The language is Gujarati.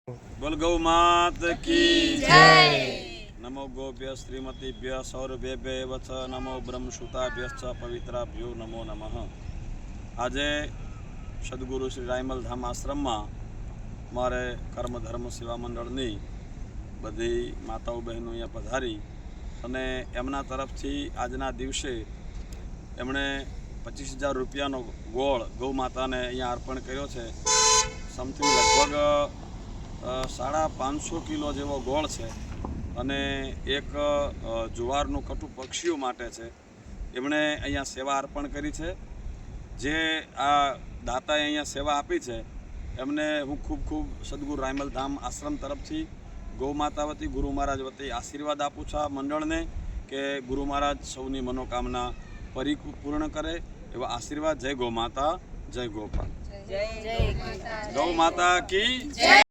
बोल गौ मात की जय। नमो गोभ्य श्रीमतीभ्य सौरभ्य वच नमो ब्रह्मसुताभ्य पवित्राभ्यो नमो नमः। આજે સદગુરુ શ્રી રાયમલધામ આશ્રમમાં મારે કર્મ ધર્મ સેવા મંડળની બધી માતાઓ બહેનો અહીંયા પધારી અને એમના તરફથી આજના દિવસે એમણે 25,000 રૂપિયાનો ગોળ ગૌ માતાને અહીંયા અર્પણ કર્યો છે। સમથિંગ લગભગ 550 કિલો જેવો ગોળ છે અને એક જુવારનું કટુ પક્ષીઓ માટે છે। એમણે અહીંયા સેવા અર્પણ કરી છે। જે આ દાતાએ અહીંયા સેવા આપી છે એમને હું ખૂબ ખૂબ સદગુરુ રાયમલધામ આશ્રમ તરફથી ગૌ માતા વતી ગુરુ મહારાજ વતી આશીર્વાદ આપું છું આ મંડળને કે ગુરુ મહારાજ સૌની મનોકામના પરિપૂર્ણ કરે એવા આશીર્વાદ। જય ગૌ માતા, જય ગોપાલ, ગૌ માતા કી જય।